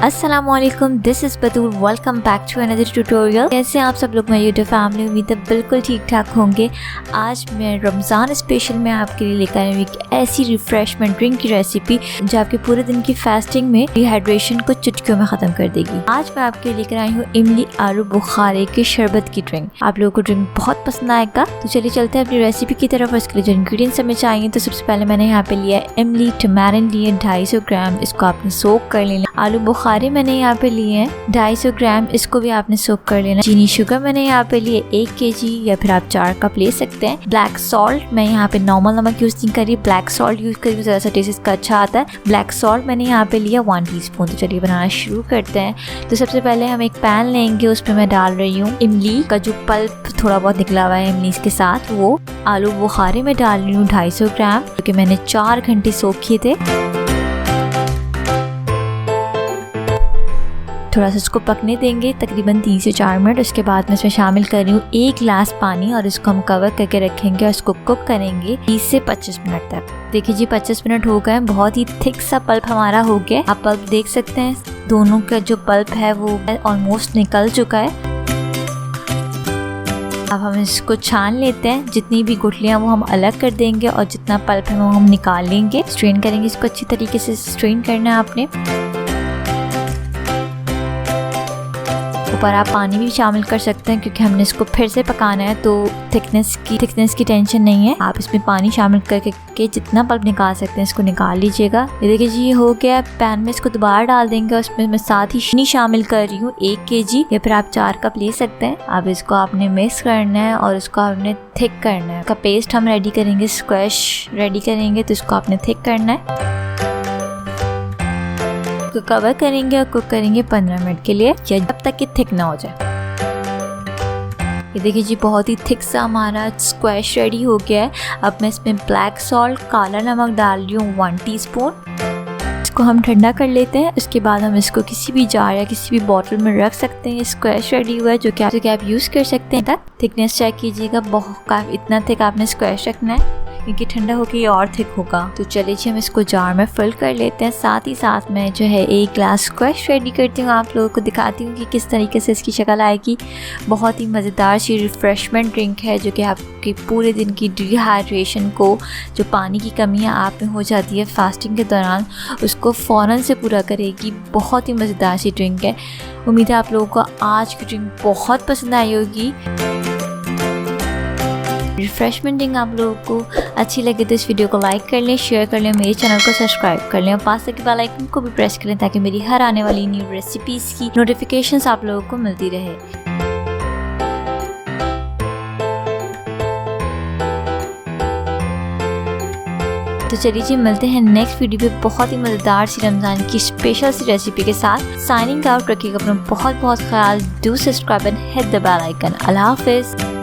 अस्सलामुअलैकुम, this is Batool. Welcome back to another tutorial. कैसे हैं आप सब लोग? मेरी यूट्यूब फैमिली, उम्मीद है बिल्कुल ठीक ठाक होंगे। आज मैं रमज़ान स्पेशल में आपके लिए लेकर आई हूँ एक ऐसी रिफ्रेशमेंट ड्रिंक की रेसिपी जो आपके पूरे दिन की फास्टिंग में डिहाइड्रेशन को चुटकियों में ख़त्म कर देगी। आज मैं आपके लिए लेकर आई हूँ इमली आलू बुखारे के शरबत की ड्रिंक। आप लोगों को ड्रिंक बहुत पसंद आएगा, तो चलिए चलते हैं अपनी रेसिपी की तरफ। उसके लिए जो इंग्रेडिएंट्स हमें चाहिए, तो सबसे पहले मैंने यहाँ पे लिया इमली टमारिन लिए 250 ग्राम, इसको आपने सोक कर लेना। आलू बुखारे मैंने यहाँ पे लिए हैं 250 ग्राम, इसको भी आपने सोक कर लेना। चीनी शुगर मैंने यहाँ पे लिए 1 kg या फिर आप 4 कप ले सकते हैं। ब्लैक सॉल्ट मैं यहाँ पे नॉर्मल नमक यूज नहीं करी, ब्लैक सॉल्ट यूज करी, ज़रा सा टेस्ट इसका अच्छा आता है। ब्लैक सॉल्ट मैंने यहाँ पे लिया 1 टीस्पून। तो चलिए बनाना शुरू करते हैं। तो सबसे पहले हम एक पैन लेंगे, उस पर मैं डाल रही हूँ इमली का जो पल्प थोड़ा बहुत निकला हुआ है इमली के साथ, वो आलू बुखारे में डाल रही हूँ 250 ग्राम, क्योंकि मैंने 4 घंटे सोक किए थे। थोड़ा सा इसको पकने देंगे तकरीबन 3 से 4 मिनट। उसके बाद मैं इसमें शामिल कर रही हूँ 1 गिलास पानी और इसको हम कवर करके रखेंगे और इसको कुक करेंगे 20 से 25 मिनट तक। देखिए जी 25 मिनट हो गए, बहुत ही थिक सा पल्प हमारा हो गया। आप पल्प देख सकते हैं, दोनों का जो पल्प है वो ऑलमोस्ट निकल चुका है। अब हम इसको छान लेते हैं, जितनी भी गुठलियाँ वो हम अलग कर देंगे और जितना पल्प है वो हम निकाल लेंगे। स्ट्रेन करेंगे, इसको अच्छी तरीके से स्ट्रेन करना है आपने। ऊपर आप पानी भी शामिल कर सकते हैं, क्योंकि हमने इसको फिर से पकाना है, तो थिकनेस की टेंशन नहीं है। आप इसमें पानी शामिल करके जितना पल्प निकाल सकते हैं इसको निकाल लीजिएगा। ये देखिए जी ये हो गया। पैन में इसको दोबारा डाल देंगे, उसमें मैं साथ ही चीनी शामिल कर रही हूँ 1 kg या फिर आप 4 कप ले सकते हैं। अब इसको आपने मिक्स करना है और इसको आपने थिक करना है। इसका पेस्ट हम रेडी करेंगे, स्क्वैश रेडी करेंगे, तो इसको आपने थिक करना है। को कवर करेंगे और कुक करेंगे 15 मिनट के लिए, या जब तक कि थिक ना हो जाए। ये देखिए जी बहुत ही थिक सा हमारा स्क्वैश रेडी हो गया है। अब मैं इसमें ब्लैक सॉल्ट काला नमक डाल रही हूँ 1 टीस्पून। इसको हम ठंडा कर लेते हैं। उसके बाद हम इसको किसी भी जार या किसी भी बॉटल में रख सकते हैं। स्क्वैश रेडी हुआ है जो कि आप यूज़ कर सकते हैं। तक थिकनेस चेक कीजिएगा, बहुत इतना थिक आपने स्क्वैश रखना है, क्योंकि ठंडा होकर ये और थिक होगा। तो चलिए जी हम इसको जार में फिल कर लेते हैं। साथ ही साथ मैं जो है 1 गिलास स्क्वैश रेडी करती हूँ, आप लोगों को दिखाती हूँ कि किस तरीके से इसकी शक्ल आएगी। बहुत ही मज़ेदार सी रिफ़्रेशमेंट ड्रिंक है जो कि आपकी पूरे दिन की डिहाइड्रेशन को, जो पानी की कमियाँ आप में हो जाती है फास्टिंग के दौरान, उसको फ़ौरन से पूरा करेगी। बहुत ही मज़ेदार सी ड्रिंक है। उम्मीद है आप लोगों को आज की ड्रिंक बहुत पसंद आई होगी। रिफ्रेशमेंट ड्रिंक आप लोगों को अच्छी लगे तो इस वीडियो को लाइक कर लें, शेयर कर लें, मेरे चैनल को सब्सक्राइब कर लें और पास के बेल आइकन को भी प्रेस करें, ताकि मेरी हर आने वाली न्यू रेसिपीज़ की नोटिफिकेशंस आप लोगों को मिलती रहे। तो चलिए जी मिलते हैं नेक्स्ट वीडियो पे बहुत ही मज़ेदार सी रमज़ान की स्पेशल सी रेसिपी के साथ। Signing out. रखिएगा अपना बहुत बहुत ख्याल। Do subscribe and hit the bell icon. अल्लाह हाफिज़।